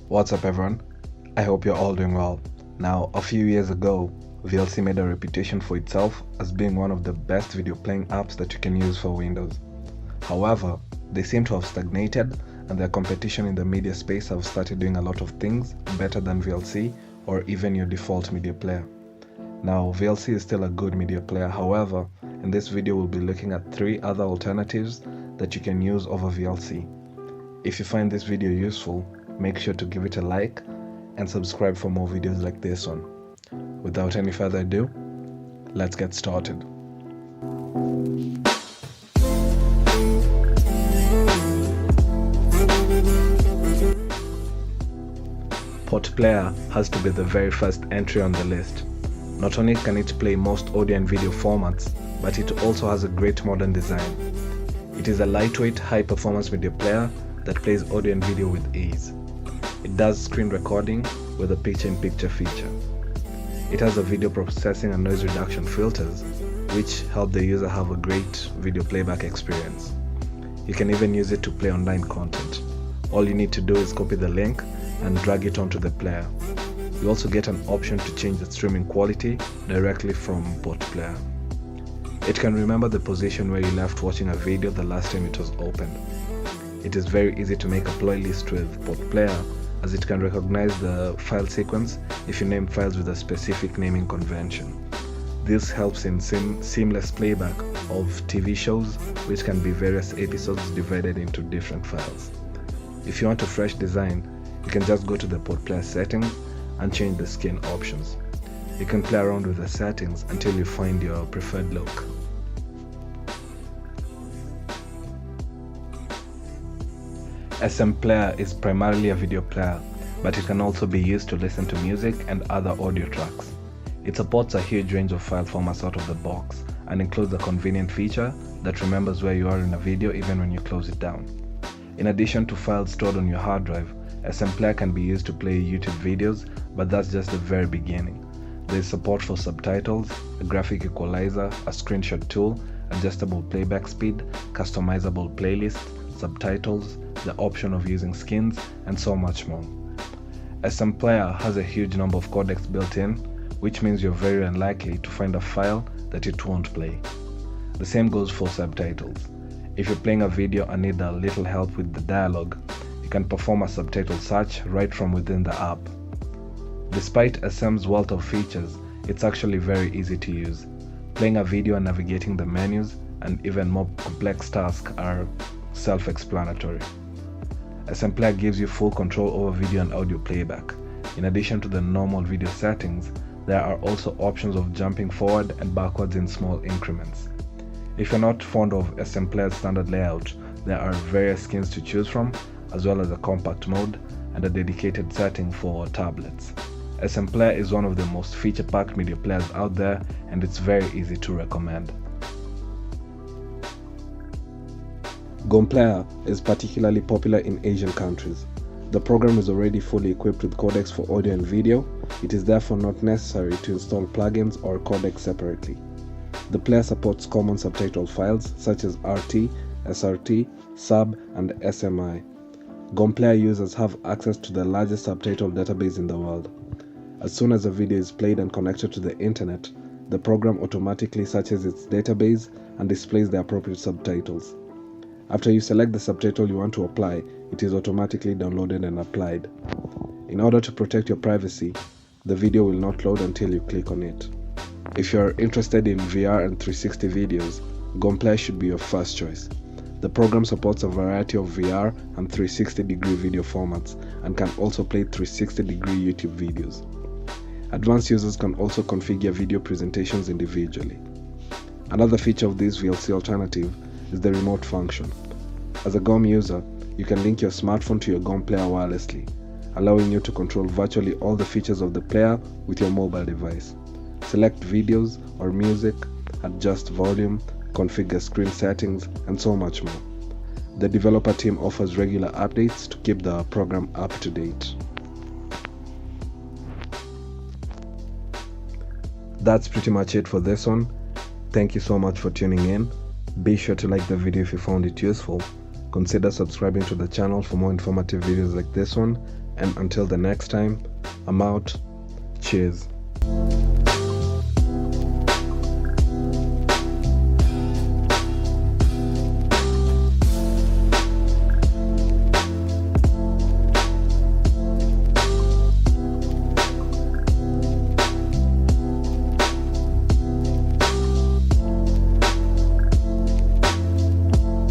What's up everyone? I hope you're all doing well. Now, a few years ago, VLC made a reputation for itself as being one of the best video playing apps that you can use for Windows. However, they seem to have stagnated and their competition in the media space have started doing a lot of things better than VLC or even your default media player. Now, VLC is still a good media player, however, in this video we'll be looking at 3 other alternatives that you can use over VLC. If you find this video useful, make sure to give it a like and subscribe for more videos like this one. Without any further ado, let's get started. Port Player has to be the very first entry on the list. Not only can it play most audio and video formats, but it also has a great modern design. It is a lightweight, high-performance media player that plays audio and video with ease. It does screen recording with a picture-in-picture feature. It has a video processing and noise reduction filters, which help the user have a great video playback experience. You can even use it to play online content. All you need to do is copy the link and drag it onto the player. You also get an option to change the streaming quality directly from Port Player. It can remember the position where you left watching a video the last time it was opened. It is very easy to make a playlist with Port Player, as it can recognize the file sequence if you name files with a specific naming convention. This helps in seamless playback of TV shows, which can be various episodes divided into different files. If you want a fresh design, you can just go to the Port Player settings and change the skin options. You can play around with the settings until you find your preferred look. SM Player is primarily a video player, but it can also be used to listen to music and other audio tracks. It supports a huge range of file formats out of the box and includes a convenient feature that remembers where you are in a video even when you close it down. In addition to files stored on your hard drive, SM Player can be used to play YouTube videos, but that's just the very beginning. There is support for subtitles, a graphic equalizer, a screenshot tool, adjustable playback speed, customizable playlists, subtitles, the option of using skins, and so much more. SM Player has a huge number of codecs built in, which means you're very unlikely to find a file that it won't play. The same goes for subtitles. If you're playing a video and need a little help with the dialogue, you can perform a subtitle search right from within the app. Despite SM's wealth of features, it's actually very easy to use. Playing a video and navigating the menus and even more complex tasks are self-explanatory. SM Player gives you full control over video and audio playback. In addition to the normal video settings, there are also options of jumping forward and backwards in small increments. If you're not fond of SM Player's standard layout, there are various skins to choose from, as well as a compact mode and a dedicated setting for tablets. SM Player is one of the most feature-packed media players out there, and it's very easy to recommend. GOM Player is particularly popular in Asian countries. The program is already fully equipped with codecs for audio and video. It is therefore not necessary to install plugins or codecs separately. The player supports common subtitle files such as RT, SRT, SUB, and SMI. GOM Player users have access to the largest subtitle database in the world. As soon as a video is played and connected to the internet, the program automatically searches its database and displays the appropriate subtitles. After you select the subtitle you want to apply, it is automatically downloaded and applied. In order to protect your privacy, the video will not load until you click on it. If you are interested in VR and 360 videos, GOM Player should be your first choice. The program supports a variety of VR and 360-degree video formats and can also play 360-degree YouTube videos. Advanced users can also configure video presentations individually. Another feature of this VLC alternative is the remote function. As a GOM user, you can link your smartphone to your GOM Player wirelessly, allowing you to control virtually all the features of the player with your mobile device. Select videos or music, adjust volume, configure screen settings, and so much more. The developer team offers regular updates to keep the program up to date. That's pretty much it for this one. Thank you so much for tuning in. Be sure to like the video if you found it useful. Consider subscribing to the channel for more informative videos like this one, And until the next time, I'm out. Cheers.